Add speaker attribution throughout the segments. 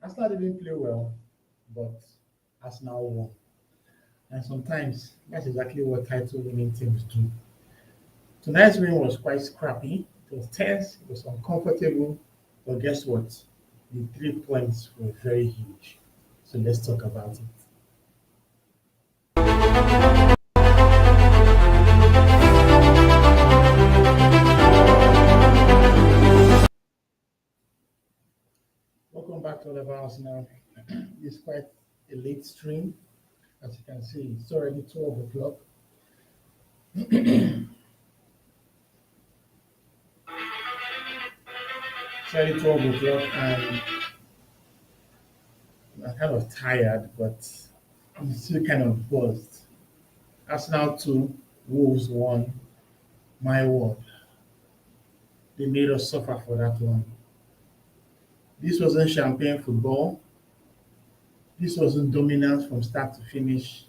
Speaker 1: Arsenal didn't play well, but Arsenal won. And sometimes that's exactly what title winning teams do. Tonight's win was quite scrappy. It was tense, it was uncomfortable, but guess what? The 3 points were very huge. So let's talk about it. Welcome back to all of us now. It's quite a late stream. As you can see, it's already 12 o'clock. It's already 12 o'clock, and I'm kind of tired, but I'm still kind of buzzed. Arsenal 2, Wolves 1. My word, they made us suffer for that one. This wasn't champagne football. This wasn't dominance from start to finish,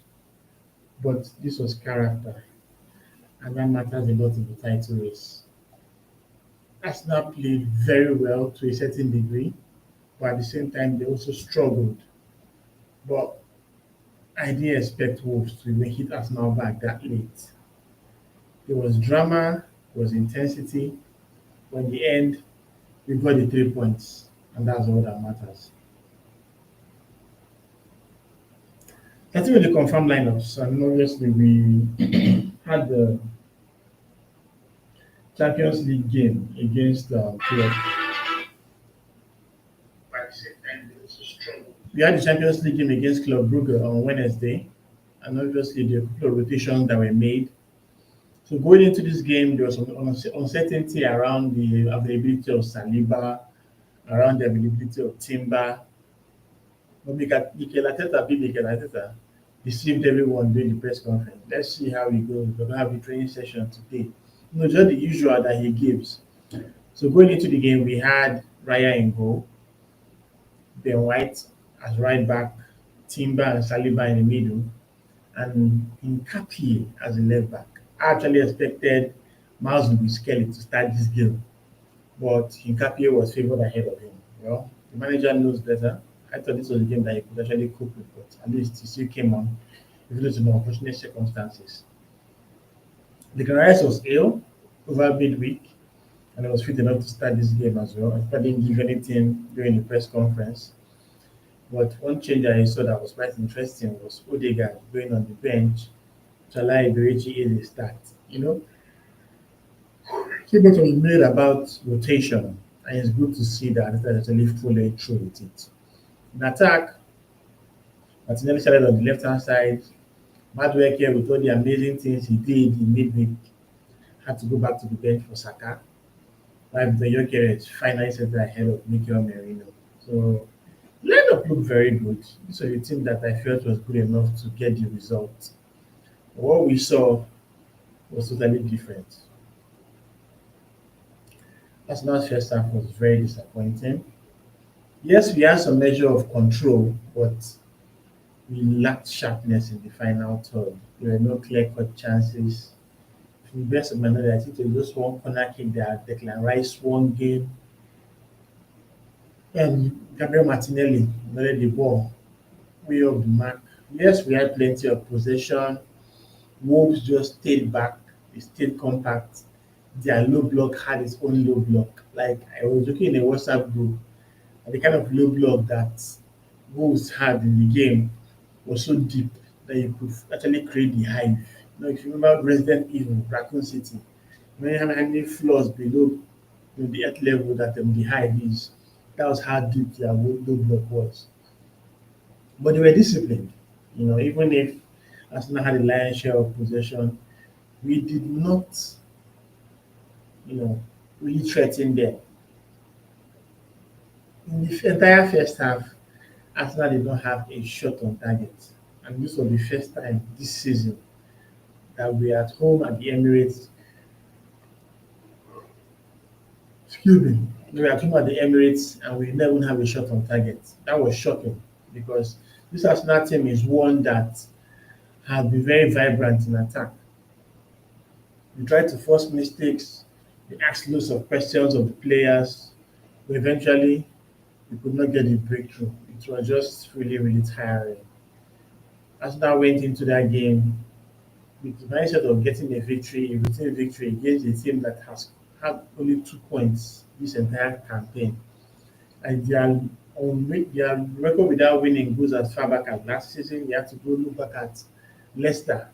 Speaker 1: but this was character, and that matters a lot in the title race. Arsenal played very well to a certain degree, but at the same time, they also struggled. But I didn't expect Wolves to even hit Arsenal back that late. There was drama, there was intensity, but in the end, we got the 3 points, and that's all that matters. Starting with the confirmed lineups, and obviously we had the Champions League game against Club. We had the Champions League game against Club Brugge on Wednesday, and obviously there were a couple of rotations that were made. So going into this game, there was some uncertainty around the availability of Saliba, around the availability of Timber. But Mikel Arteta, big Mikel Arteta, deceived everyone during the press conference. Let's see how it goes. We're going to have a training session today. Just the usual that he gives. So going into the game, we had Raya in goal, Ben White as right back, Timber and Saliba in the middle, and Nkapie as a left back. I actually expected Miles Kelly to start this game, but Nkapie was favoured ahead of him. Well, the manager knows better. I thought this was a game that he could actually cope with, but at least he still came on, even though it's in unfortunate circumstances. The Rice was ill over midweek, and he was fit enough to start this game as well. I didn't give anything during the press conference. But one change I saw that was quite interesting was Odegaard going on the bench to allow Iberechi a start. So much was made about rotation, and it's good to see that they actually followed through with it. In attack, Martinelli started on the left hand side. Madueke, with all the amazing things he did in midweek, had to go back to the bench for Saka. While the Gyökeres finally set ahead of Mikel Merino. So lineup looked very good. This was a team that I felt was good enough to get the result. What we saw was totally different. Arsenal's first half was very disappointing. Yes, we had some measure of control, but we lacked sharpness in the final third. There were no clear-cut chances. To the best of my knowledge, I think there was just one corner kick that Declan Rice won game. And Gabriel Martinelli led the ball way off the mark. Yes, we had plenty of possession. Wolves just stayed back. They stayed compact. Their low block had its own low block. Like I was looking in a WhatsApp group, and the kind of low block that Wolves had in the game was so deep that you could actually create the hive. If you remember Resident Evil, Raccoon City, when you have any floors below the earth level that the hive is, that was how deep their low block was. But they were disciplined. Even if Arsenal had a lion's share of possession, we did not, you know, really threaten them. In the entire first half, Arsenal did not have a shot on target. And this was the first time this season that we are at home at the Emirates. Excuse me. We were at home at the Emirates and we never even have a shot on target. That was shocking because this Arsenal team is one that has been very vibrant in attack. We try to force mistakes, we ask loads of questions of the players, but eventually We could not get a breakthrough. It was just really, really tiring. Arsenal went into that game with the mindset of getting a routine victory against a team that has had only 2 points this entire campaign. And their record without winning goes as far back as last season. You have to go look back at Leicester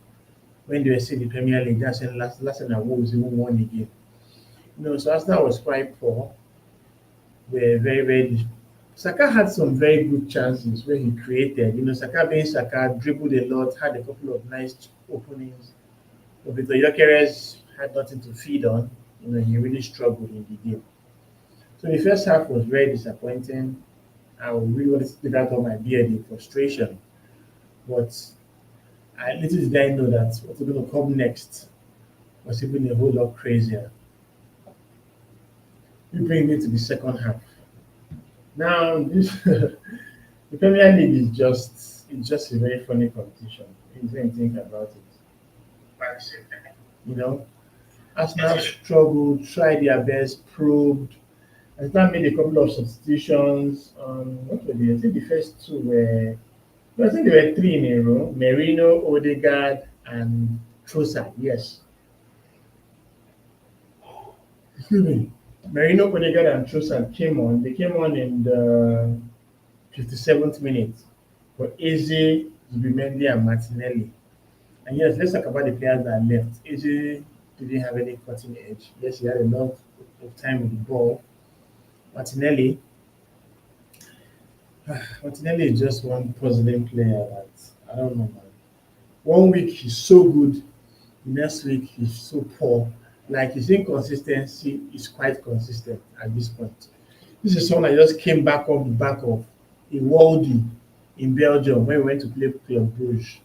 Speaker 1: when they were still in the Premier League. That's when last time that Wolves even won a game. So Arsenal was quite poor. Were very, very. Saka had some very good chances where he created. Saka being Saka dribbled a lot, had a couple of nice openings. But Victor Gyökeres had nothing to feed on. He really struggled in the game. So the first half was very disappointing. I really wanted to take out all my beard in frustration. But little did I know that what was going to come next was even a whole lot crazier. We bring me to the second half. Now, this the Premier League is just a very funny competition. If you think about it, you know, Arsenal struggled, tried their best, probed. Arsenal made a couple of substitutions. What were they? I think the first two were. No, I think there were three in a row: Merino, Odegaard, and Trossard. Yes, excuse me. Merino, Odegaard, and Trossard came on. They came on in the 57th minute for Eze, Zubimendi, and Martinelli. And yes, let's talk about the players that left. Eze didn't have any cutting edge. Yes, he had a lot of time with the ball. Martinelli, Martinelli is just one puzzling player that I don't know, man. One week he's so good, next week he's so poor. Like his inconsistency is quite consistent at this point. This is someone that just came back off the back of a worldie in Belgium when we went to play Club Brugge,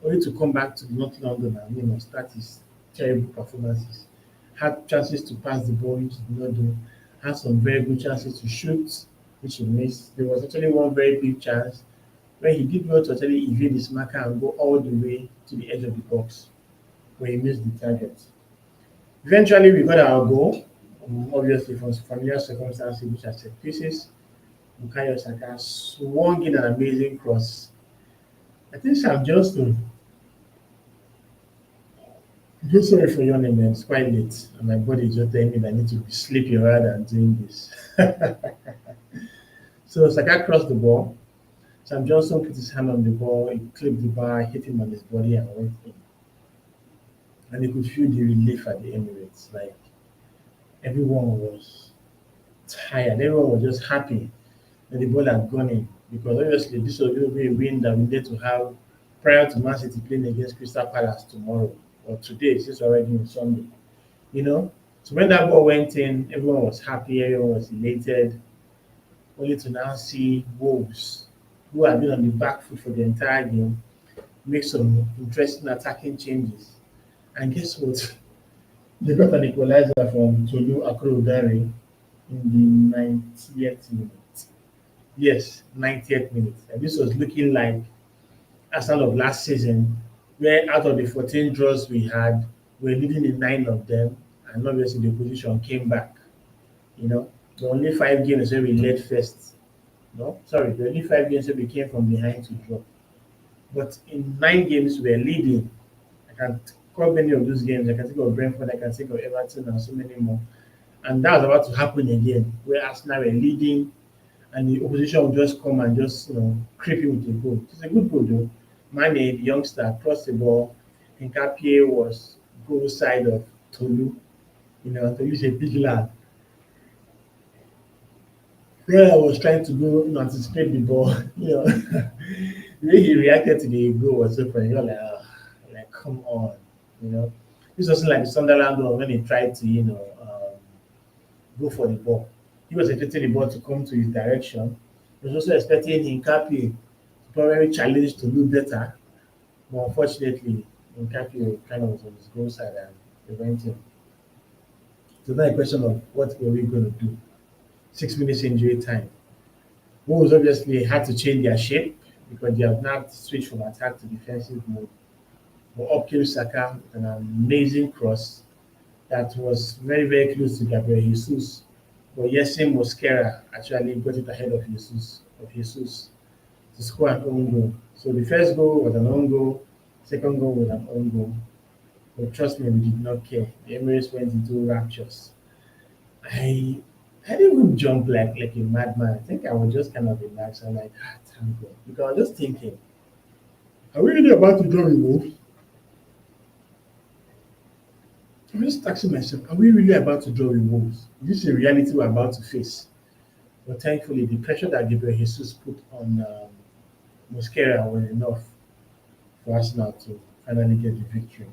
Speaker 1: only to come back to North London and start his terrible performances. Had chances to pass the ball, which he did not do. Had some very good chances to shoot, which he missed. There was actually one very big chance where he did not actually evade his marker and go all the way to the edge of the box, where he missed the target. Eventually, we got our goal, obviously from familiar circumstances, which are set pieces. Bukayo Saka swung in an amazing cross. I think Sam Johnston. I'm so sorry for yawning, man. It's quite late, and my body is just telling me that I need to be sleeping rather than doing this. So Saka crossed the ball. Sam Johnson put his hand on the ball, he clipped the bar, hit him on his body, and went in. And you could feel the relief at the Emirates. Like everyone was tired, everyone was just happy that the ball had gone in. Because obviously, this was going to be a win that we need to have prior to Man City playing against Crystal Palace tomorrow or today, since we're already on Sunday. You know? So when that ball went in, everyone was happy, everyone was elated, only to now see Wolves, who had been on the back foot for the entire game, make some interesting attacking changes. And guess what? They got an equalizer from Tolu Akorodare in the 90th minute. Yes, 90th minute. And this was looking like Arsenal of last season, where out of the 14 draws we had, we're leading in 9 of them, and obviously the opposition came back. The only 5 games where we led first. No, sorry, the only 5 games where we came from behind to draw. But in 9 games, we're leading. I can call many of those games. I can think of Brentford, I can think of Everton, and so many more. And that was about to happen again, where Arsenal were leading, and the opposition would just come and just creep in with a goal. It's a good goal though. Mane, the youngster, crossed the ball. Nkapie was goal side of Tolu. Tolu's a big lad. Where I was trying to go anticipate the ball, the way he reacted to the goal was so funny. You're like, "Ah, like come on, you know. This wasn't like the Sunderland one when he tried to, go for the ball. He was expecting the ball to come to his direction. He was also expecting Hincapié to probably challenge to do better. But unfortunately, Hincapié kind of was on his goal side and preventing. So now a question of what were we going to do? 6 minutes injury time. Wolves obviously had to change their shape because they have now switched from attack to defensive mode. But up came Saka with an amazing cross that was very, very close to Gabriel Jesus. But Yessim Mosquera actually got it ahead of Jesus to score an own goal. So the first goal was an own goal, second goal was an own goal. But trust me, we did not care. The Emirates went into raptures. I I didn't even jump like a madman. I think I was just kind of relaxed. I'm like, thank God. Because I was just thinking, are we really about to draw removed? I'm just asking myself, are we really about to draw removed? Is this a reality we're about to face? But thankfully, the pressure that Gabriel Jesus put on Mosquera was enough for Arsenal to finally get the victory.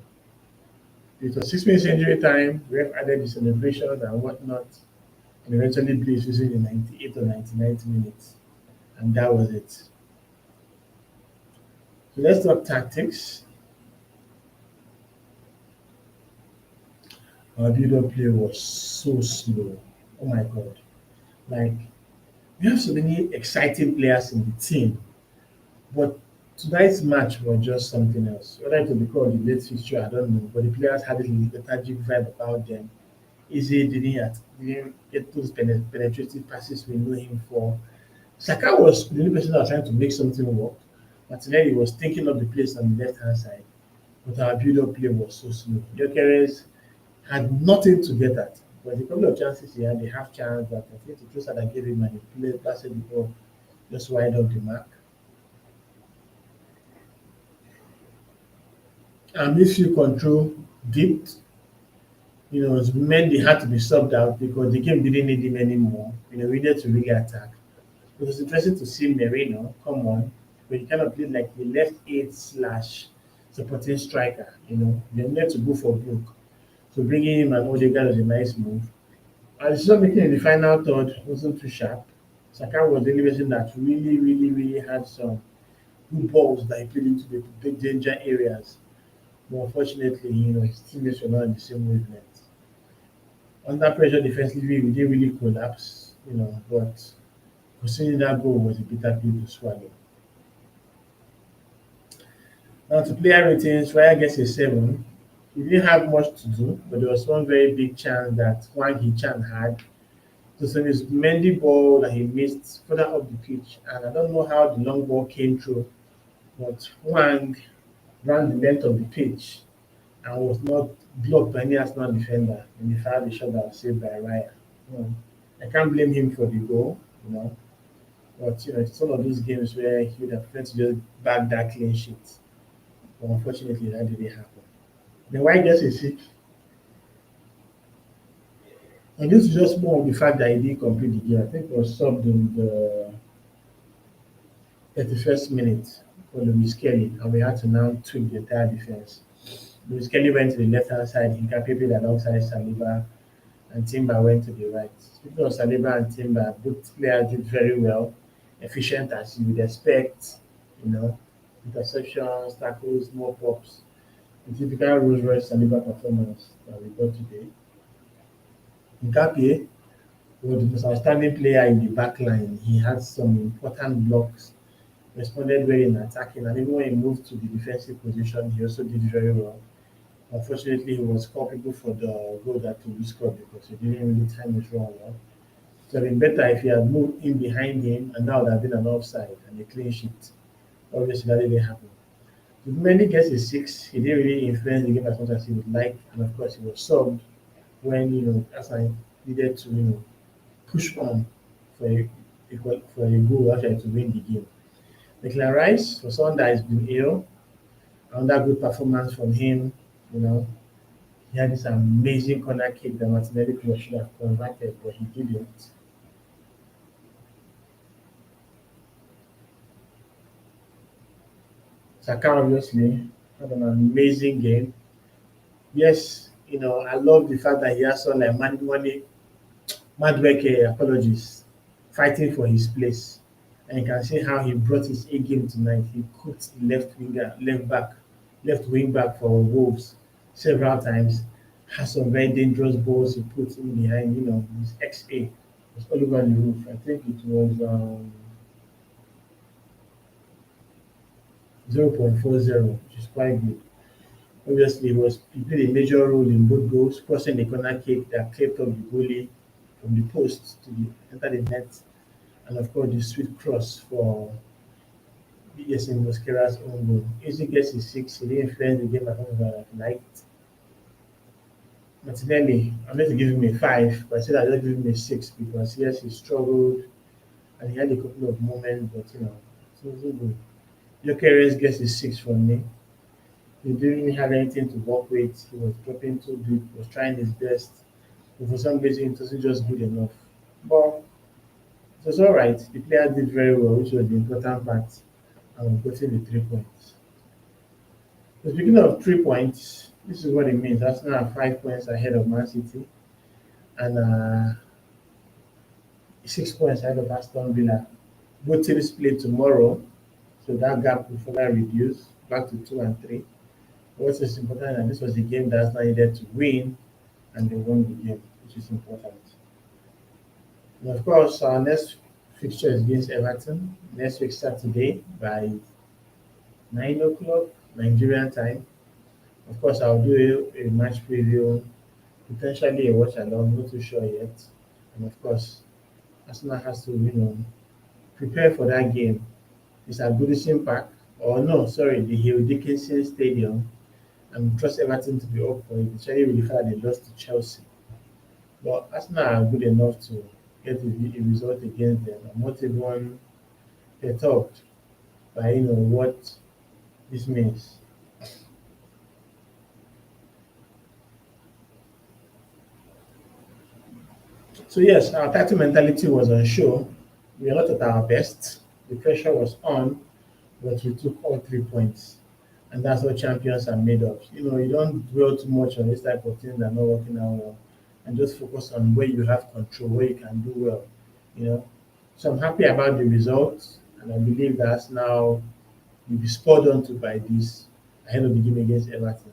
Speaker 1: It was 6 minutes injury time. Ref added the celebration and whatnot, and eventually blew his whistle in the 98th or 99th minutes, and that was it. So let's talk tactics. Our build-up play was so slow. Oh my god! Like we have so many exciting players in the team, but tonight's match was just something else. Whether it will be called the late fixture, I don't know. But the players had a lethargic vibe about them. Izzy didn't get those penetrative passes we know him for. Saka was the only person that was trying to make something work. Martinelli was thinking of the place on the left hand side, but our build-up play was so slow. Gyökeres had nothing to get at. But the couple of chances he had, the half chance that I think the closer that gave him and he played passed the ball just wide off the mark. And midfield control dipped. It meant they had to be subbed out because the game didn't need him anymore. We needed to really attack. It was interesting to see Merino come on, but he kind of played like the left eight slash supporting striker. They needed to go for broke. So bringing him and Odegaard was a nice move. And the decision making in the final third wasn't too sharp. Saka was the only person that really, really, really had some good balls that he played into the big danger areas. But unfortunately, his teammates were not in the same wavelength. Under pressure defensively, we didn't really collapse, but considering that goal was a bitter pill to swallow. Now to player ratings, Raya gets a 7. He didn't have much to do, but there was one very big chance that Wang Hee-chan had. It was on his Mendy ball that he missed further up the pitch, and I don't know how the long ball came through, but Wang ran the length of the pitch and was not blocked by any Arsenal defender, and he fired the shot that was saved by Raya. Hmm. I can't blame him for the goal, you know, but it's one of those games where he would have preferred to just bag that clean sheet. But unfortunately, that didn't happen. Then why gets a sick? And this is just more of the fact that he didn't complete the game. I think he was subbed in the 31st minute for Luis Kelly, and we had to now tweak the entire defense. Luis Kelly went to the left hand side, Hincapié played alongside Saliba, and Timber went to the right. Speaking of Saliba and Timber, both players did very well, efficient as you would expect, you know, interceptions, tackles, more pops. The typical Rolls Royce Saliba performance that we got today. Hincapié was the most outstanding player in the back line. He had some important blocks, responded well in attacking, and even when he moved to the defensive position, he also did very well. Unfortunately, he was culpable for the goal that we scored because he didn't really time his run well. It would have been better if he had moved in behind him, and that would have been an offside and a clean sheet. Obviously, that didn't happen. Mendy gets a 6. He didn't really influence the game as much as he would like, and of course, he was subbed when as I needed to push on for a goal actually to win the game. Declan Rice, for someone that has been ill, another good performance from him. You know, he had this amazing corner kick that Martinelli should have converted, but he didn't. Saka obviously had an amazing game. Yes, I love the fact that he has someone like Madueke, apologies, fighting for his place. And you can see how he brought his A game tonight. He cooked the left wing back for Wolves several times. Has some very dangerous balls he put in behind, his XA was all over the roof. I think it was 0.40, which is quite good. Obviously, he played a major role in both goals, crossing the corner kick that clipped up the goalie from the post to enter the net, and of course the sweet cross for BSN Mosquera's own goal. Easy gets his six. He didn't influence the game at home like Martinelli. I'm going to give him a five, but I said I just give him a six because yes, he struggled and he had a couple of moments, but it wasn't good. Jokeres gets his six from me. He didn't have anything to work with. He was dropping too deep, was trying his best. But for some reason, it wasn't just good enough. But it was all right. The player did very well, which was the important part, and we got the 3 points. So speaking of 3 points, this is what it means. Arsenal are 5 points ahead of Man City and 6 points ahead of Aston Villa. Both teams play tomorrow, so that gap will further reduce back to 2 and 3. What is important, and this was the game that Arsenal needed to win, and they won the game, which is important. And of course, our next fixture is against Everton next week Saturday by 9 o'clock Nigerian time. Of course, I'll do a match preview, potentially a watch along, not too sure yet. And of course, Arsenal has to, prepare for that game. It's at Goodison Park, or no, sorry, the Hill Dickinson Stadium, and trust Everton to be up for it, especially with the fact that they lost to Chelsea. But Arsenal are good enough to get a result against them. I'm not even perturbed by what this means. So yes, our title mentality was on show. We were not at our best. The pressure was on, but we took all 3 points. And that's what champions are made of. You don't dwell too much on this type of things that are not working out well. And just focus on where you have control, where you can do well. You know. So I'm happy about the results, and I believe that's now we'll be spurred on to by this ahead of the game against Everton.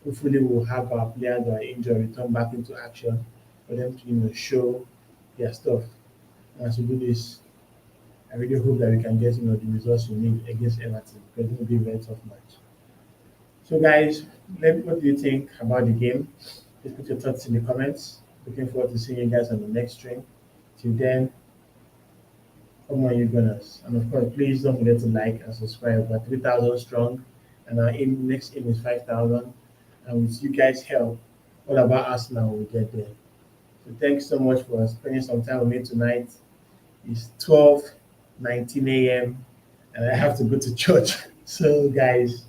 Speaker 1: Hopefully we'll have our players that are injured return back into action for them to show their stuff. And as we do this, I really hope that we can get the results we need against Everton because it will be a very tough match. So guys, what do you think about the game? Please put your thoughts in the comments. Looking forward to seeing you guys on the next stream. Till then, come on, you gunners. And of course, please don't forget to like and subscribe. We're 3,000 strong, and our next aim is 5,000. And with you guys' help, all about us now will get there. So thanks so much for spending some time with me tonight. It's 12:19 a.m. and I have to go to church. So guys,